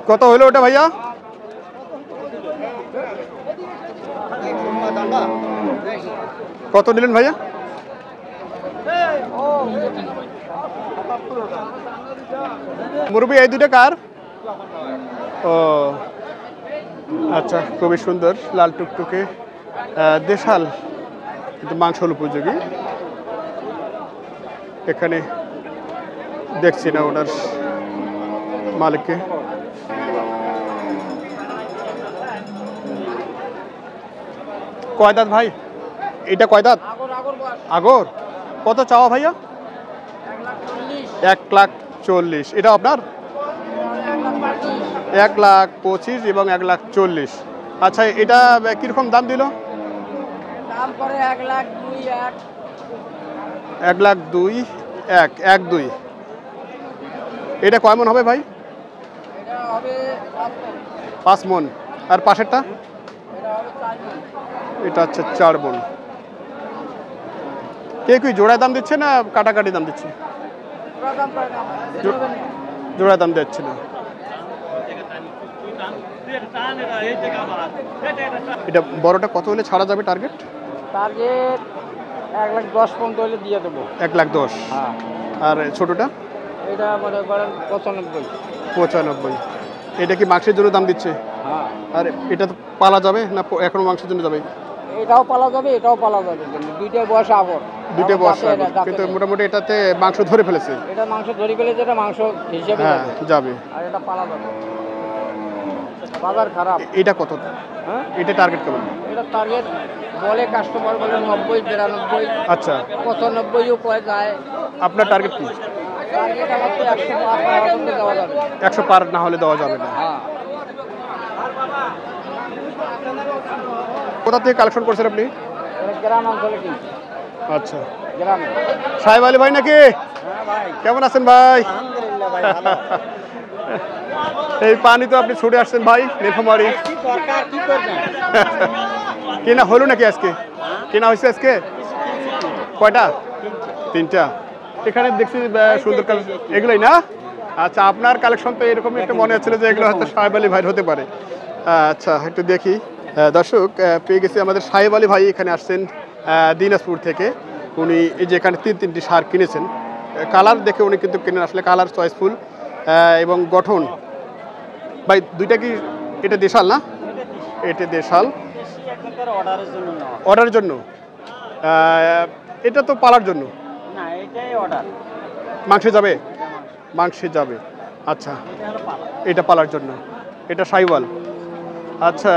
কত হলো ওটা ভাইয়া? কত নিলেন ভাইয়া? মুরব্বি এই দুটো কার? ও আচ্ছা, খুবই সুন্দর লাল টুকটুকে দেশাল, কিন্তু মাংস উপযোগী। এখানে দেখছি না ওনার মালিককে। কয় দাঁত ভাই এটা? কয় দাঁত? আগর। কত চাওয়া ভাইয়া? 1,40,000। এটা আপনার? 1,25,000 এবং 1,40,000। আচ্ছা, এটা কিরকম দাম দিল? দাম করে 1,02,1 1,02,1 এটা কয় মন হবে ভাই? এটা হবে 5 মন। আর পাশেরটা? এটা হবে 4 মণ। এটা হচ্ছে 4 মন। কে কি জোড়ায় দাম দিচ্ছে না কাটাকাটি দাম দিচ্ছে? পুরো দাম করে না, জোড়ায় দাম দিচ্ছে না। এটা বড়টা কত হলে ছাড়া যাবে টার্গেট? টার্গেট 1,10,000 পর্যন্ত হলে দিয়ে দেবো। 1,10,000। হ্যাঁ। আর ছোটটা? এটা মনে করেন 95। 95। এটা কি মাংসের জন্য দাম দিচ্ছে? হ্যাঁ। আর এটা তো পালা যাবে না এখনো মাংসের জন্য যাবে? এটাও পালা যাবে, এটাও পালা যাবে, দুইটার বয়স আগর। দুইটা বয়স আগর, কিন্তু মোটামুটি এটাতে মাংস ধরে ফেলেছে। এটা মাংস ধরে ফেলেছে, এটা মাংস হিসেবে যাবে। আর এটা পালা যাবে। বাজার খারাপ। এটা কত? হ্যাঁ, এটা টার্গেট কেমন? এটা টার্গেট বলে কাস্টমার বলে 90, 92। আচ্ছা, 95ও কয় যায়। আপনার টার্গেট কি? টার্গেট আমার তো 100 পার না হলে দেওয়া যাবে। 100 পার না হলে দেওয়া যাবে না। হ্যাঁ। কোথা থেকে কালেকশন করছেন আপনি? গ্রাম অঞ্চলে কি? আচ্ছা, গ্রামে। সাহেব আলী ভাই নাকি? হ্যাঁ ভাই। কেমন আছেন ভাই? আলহামদুলিল্লাহ ভাই, ভালো। এই পানি তো আপনি ছুটে আসছেন ভাই, নীলফামারী। কি দরকার, কি করবেন? কেনা হলো নাকি আজকে? কেনা হয়েছে আজকে? কয়টা? 3টা। এখানে দেখছি সুন্দর কালেকশন, এগুলোই না? আচ্ছা, আপনার কালেকশন তো এরকমই একটা মনে হচ্ছিল যে এগুলো হয়তো সাহেব আলী ভাই হতে পারে। আচ্ছা, একটু দেখি। দর্শক, পেয়ে গেছি আমাদের সাহেব আলী ভাই এখানে আসছেন দিনাজপুর থেকে। উনি এই যে এখানে 3টি সার কিনেছেন। কালার দেখে উনি কিন্তু কিনেন, আসলে কালার চয়েসফুল এবং গঠন। ভাই দুইটা কি এটা দেশাল না? এটা দেশাল। অর্ডারের জন্য? এটা তো পালার জন্য না, এটাই অর্ডার। মাংসে যাবে? মাংসে যাবে। আচ্ছা, এটা পালার জন্য। এটা সাইওয়াল। আচ্ছা,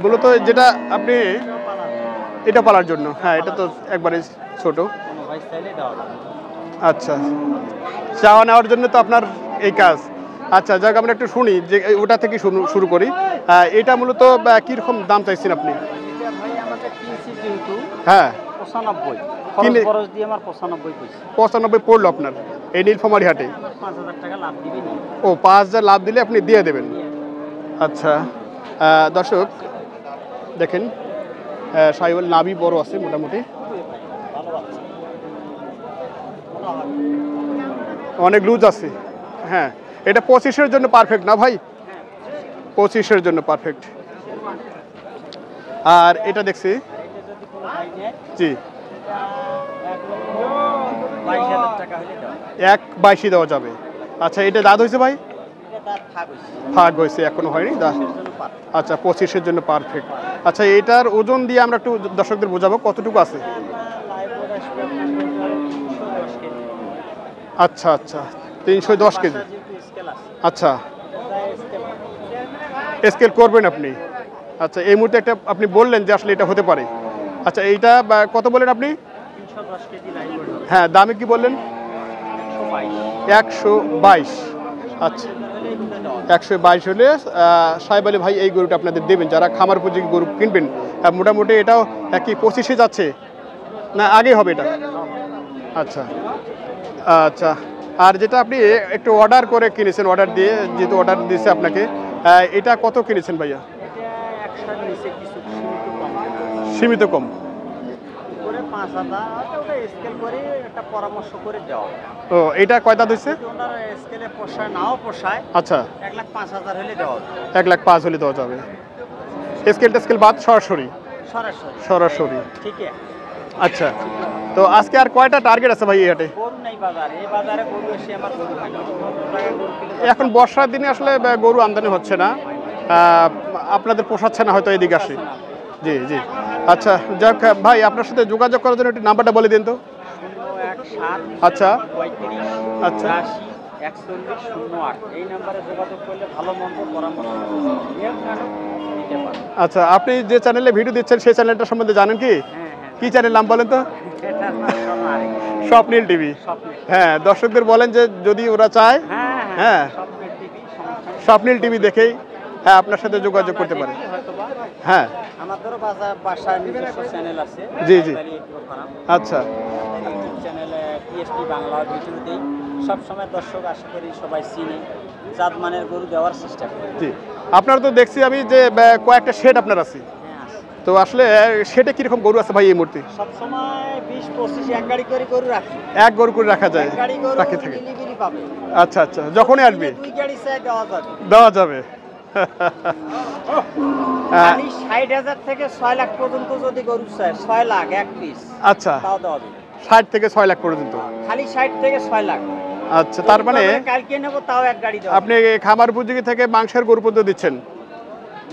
মূলত যেটা আপনি এটা পালার জন্য। হ্যাঁ, এটা তো একবারে ছোট। আচ্ছা, চাওয়া নেওয়ার জন্য তো আপনার এই কাজ। আচ্ছা, যাক আমরা একটু শুনি যে ওটা থেকে শুরু করি। এটা মূলত কীরকম দাম চাইছেন আপনি? হ্যাঁ, 95 খরচ দিয়ে আমার 95 পয়সা। 95 পড়লো আপনার এই নীলফামারী হাটে? 5,000 টাকা লাভ দিবেন। ও, 5,000 লাভ দিলে আপনি দিয়ে দেবেন। আচ্ছা, দর্শক দেখেন, সাইওয়াল নাভি বড় আছে মোটামুটি, অনেক লুজ আছে। হ্যাঁ, এটা 25-এর জন্য পারফেক্ট না ভাই? 25-এর জন্য পারফেক্ট। আর এটা দেখছি, জি, 1,22,000 দেওয়া যাবে। আচ্ছা, এটা দাঁত হয়েছে ভাই? ফাঁক হয়েছে, এখনো হয়নি দাঁত। আচ্ছা, 25-এর জন্য পারফেক্ট। আচ্ছা, এটার ওজন দিয়ে আমরা একটু দর্শকদের বোঝাবো কতটুকু আছে। আচ্ছা আচ্ছা, 310 কেজি। আচ্ছা, স্কেল করবেন আপনি? আচ্ছা, এই মুহূর্তে একটা আপনি বললেন যে আসলে এটা হতে পারে। আচ্ছা, এইটা কত বলেন আপনি? 310 কেজি লাইভ। হ্যাঁ, দামে কি বললেন? 122। আচ্ছা, 122 হলে সাহেব আলী ভাই এই গরুটা আপনাদের দেবেন যারা খামার উপযোগী গরু কিনবেন। মোটামুটি এটাও কি 25-এ যাচ্ছে না আগে হবে এটা? আচ্ছা আচ্ছা, আর যেটা আপনি একটু অর্ডার করে কিনেছেন, অর্ডার দিয়ে যেহেতু অর্ডার দিয়েছে আপনাকে, এটা কত কিনেছেন ভাইয়া? এটা 100 নিচে কিছু সীমিত কম। সীমিত কম? 5,000 ওটা স্কেল করে একটা পরামর্শ করে দেওয়া। ও এটা কয় দাঁত হয়েছে? ওনার স্কেলে পোষায় নাও পোষায়, আচ্ছা 1,05,000 হলে দেওয়া হবে। 1,05,000 হলে দেওয়া যাবে। স্কেল বাদ সরাসরি সরাসরি সরাসরি ঠিক আছে। আচ্ছা, তো আজকে আর কয়টা টার্গেট আছে ভাই এই হাটে? গরু নেই বাজারে, এই বাজারে গরু এসে আমার গরু হয় না। 15 টাকায় গরু কিলো এখন বর্ষার দিনে আসলে গরু আমদানি হচ্ছে না, আপনাদের পোষাচ্ছে না হয়তো এদিকে আসি। জি জি আচ্ছা, যাক ভাই, আপনার সাথে যোগাযোগ করার জন্য একটু নাম্বারটা বলে দিন তো। 017 আচ্ছা 35 আচ্ছা 80 41 08 এই নম্বরে যোগাযোগ করলে ভালো মন্দ পরামর্শ দিতে পারবে। আচ্ছা, আপনি যে চ্যানেলে ভিডিও দিচ্ছেন সেই চ্যানেলটা সম্বন্ধে জানেন কি? কি চ্যানেল নাম বলেন তো? এটা না স্বপ্নীল টিভি। স্বপ্নীল। হ্যাঁ, দর্শকদের বলেন যে যদি ওরা চায়, হ্যাঁ স্বপ্নীল টিভি সমস্যা স্বপ্নীল টিভি দেখেই হ্যাঁ আপনার সাথে যোগাযোগ করতে পারে। হয়তোবা হ্যাঁ আমাদেরও বাসায় নিজস্ব চ্যানেল আছে। জি, জি। ফার্ম আচ্ছা ইউটিউব চ্যানেলে টিএসপি বাংলা ভিডিও দেই। সবসময় দর্শক আশা করি সবাই চিনে, জাতমানের গরু দেওয়ার চেষ্টা করি। জি, আপনারা তো দেখছি আমি যে কয়েকটা শেড আপনার আছে, হ্যাঁ আছে। তো আসলে শেডে কিরকম গরু আছে ভাই এই মুহূর্তে? সবসময় 20-25 এক গাড়ি করে গরু রাখি। এক গরু করে রাখা যায়, এক গাড়ি গরু রাখে থাকে। নিলিবিলি পাবে। আচ্ছা আচ্ছা, যখনই আসবে 2 গাড়ি চাই দেওয়া যাবে। দেওয়া যাবে। খালি 60,000 থেকে 6 লাখ পর্যন্ত যদি গরু চায়, 6 লাখ এক পিস আচ্ছা, তাও দেওয়া যাবে। 60 থেকে 6 লাখ পর্যন্ত। খালি 60 থেকে 6 লাখ। আচ্ছা, তার মানে কালকে নেব তাও এক গাড়ি দেওয়া। আপনি খামার উপযোগী থেকে মাংসের গরু পর্যন্ত দিচ্ছেন?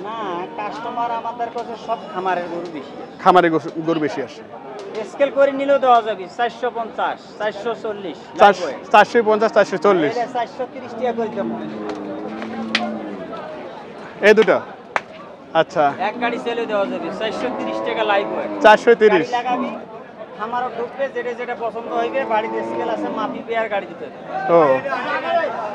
না, কাস্টমার আমাদের কাছে সব খামারের গরু বেশি। খামারে গরু বেশি আসে। স্কেল করে নিলেও দেওয়া যাবে 450 440 450 440 430 টাকা করে দেবো। এই দুটো আচ্ছা, এক গাড়ি সেলে দেওয়া যাবে 430 টাকা লাইভ ওয়েট। 430 লাগাবি, খামারও ঢুকবে, যেটা যেটা পছন্দ হইবে বাড়িতে স্কেল আছে মাপি পেয়ার গাড়ি দিতে হবে। ও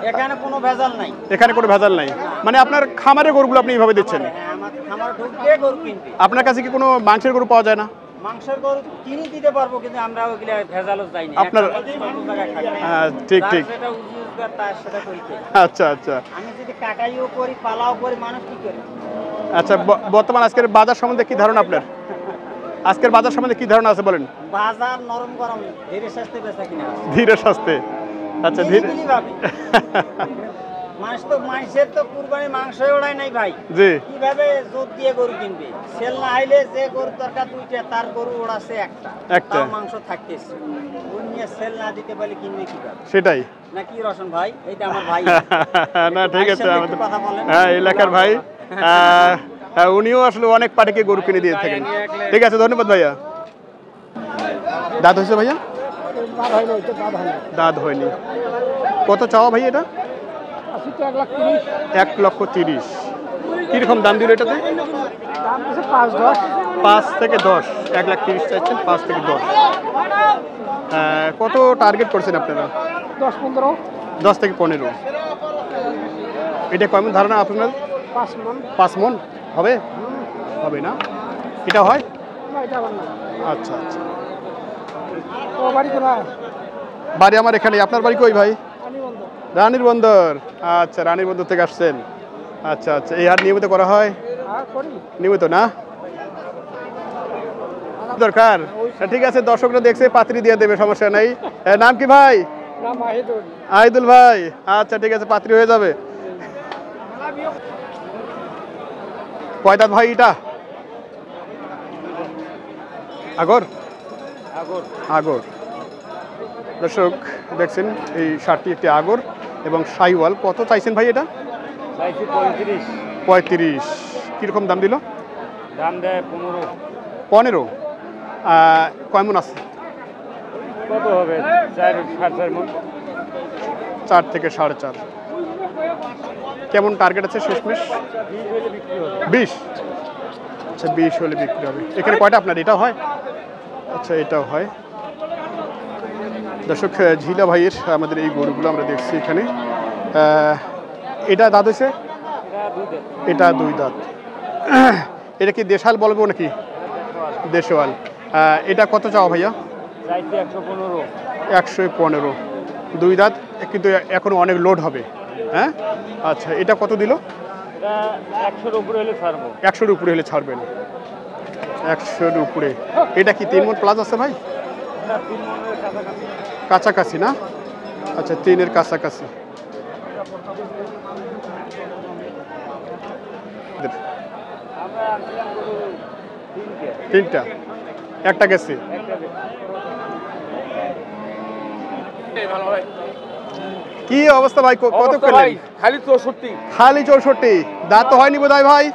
এখানে কোনো ভেজাল নাই। এখানে কোনো ভেজাল নাই, মানে আপনার খামারের গরুগুলো আপনি এইভাবে দিচ্ছেন? হ্যাঁ, আমার খামার ঢুকবে গরু কিনবে। আপনার কাছে কি কোনো মাংসের গরু পাওয়া যায় না? মাংসের গরু কিনে দিতে পারবো, কিন্তু আমরা ওগুলা ভেজালও যাই না। আপনার- একটা মানুষ সব জায়গায় খাবে। হ্যাঁ, ঠিক যার ঠিক। যেটা উজুর তার সেটা করিতে। আচ্ছা আচ্ছা আমি যদি কাটাইও করি পালাও করি, মানুষ কি করে? আচ্ছা, বর্তমান আজকের বাজার সম্বন্ধে কি ধারণা আপনার? আজকের বাজার সম্বন্ধে কি ধারণা আছে বলেন? বাজার নরম গরম, ধীরে সাস্তে বেচা কিনা ধীরে সস্তে। আচ্ছা ধীরে নিরিবিলি ভাবে। মানুষের তো কুরবানি মাংস ওড়াই নাই ভাই। জি কিভাবে জোর দিয়ে গরু কিনবে? সেল না হইলে যে গরু দরকার দুইটা, তার গরু ওড়াছে একটা, একটা। তাও মাংস থাকতেছে। ওই নিয়ে সেল না দিতে পারলে কিনবে কিভাবে? সেটাই। নাকি রশন ভাই? এইটা আমার ভাই। না ঠিক আছে, ভাইয়ের সাথে আমাদের একটু কথা বলেন। হ্যাঁ এলাকার ভাই, উনিও আসলে অনেক পাটিকে গরু কিনে দিয়ে থাকেন। ঠিক আছে, ধন্যবাদ ভাইয়া। দাঁত হয়েছে ভাইয়া? দাঁত হয়নি। কত চাওয়া ভাই এটা? 1,30,000। কিরকম দাম দিল এটাতে? 5 থেকে 10। 1,30,000 চাইছেন, 5 থেকে 10। কত টার্গেট করছেন আপনারা? 10 থেকে 15। এটা কেমন ধারণা আপনার? 5 মন হবে? হবে না, এটা হয়? আচ্ছা আচ্ছা, বাড়ি আমার এখানে। আপনার বাড়ি কই ভাই? রানীর বন্দর। আচ্ছা, রানীর বন্দর থেকে আসছেন। আচ্ছা আচ্ছা, এই হাট নিয়মিত করা হয়? নিয়মিত না, দরকার। ঠিক আছে, দর্শকরা দেখছে, পাত্রী দিয়ে দেবে, সমস্যা নাই। নাম কি ভাই? আহিদুল ভাই। আচ্ছা ঠিক আছে, পাত্রী হয়ে যাবে। কয় দাঁত ভাই এটা? আগর আগর। দর্শক দেখছেন, এই শার্টটি একটি আগর এবং শাইওয়াল। কত চাইছেন ভাই এটা? 35। কিরকম দাম দিল? দাম দেয় 15। কয়মন আছে? কত হবে? 4.5 মণ। 4 থেকে 4.5। কেমন টার্গেট আছে শেষমেশ? 20। আচ্ছা, 20 হলে বিক্রি হবে। এখানে কয়টা আপনার? এটা হয়? আচ্ছা, এটাও হয়। দর্শক, ঝিলা ভাইয়ের আমাদের এই গরুগুলো আমরা দেখছি এখানে। এটা দাঁত হয়েছে? এটা 2 দাঁত। এটা কি দেশাল বলবো নাকি? দেশওয়াল। এটা কত চাও ভাইয়া? 115। 2 দাঁত, কিন্তু এখনো অনেক লোড হবে। হ্যাঁ আচ্ছা, এটা কত দিল? 100-র উপরে হলে ছাড়বো। 100-র উপরে হলে ছাড়বেন। 100-এর উপরে। এটা কি 3 মণ প্লাস আছে ভাই? কাছাকাছি না? আচ্ছা 3-এর কাছাকাছি। তিনটা, একটা গেছে। কি অবস্থা ভাই? কত ভাই খালি 64 খালি 64 দাঁত তো হয়নি বোধ হয় ভাই?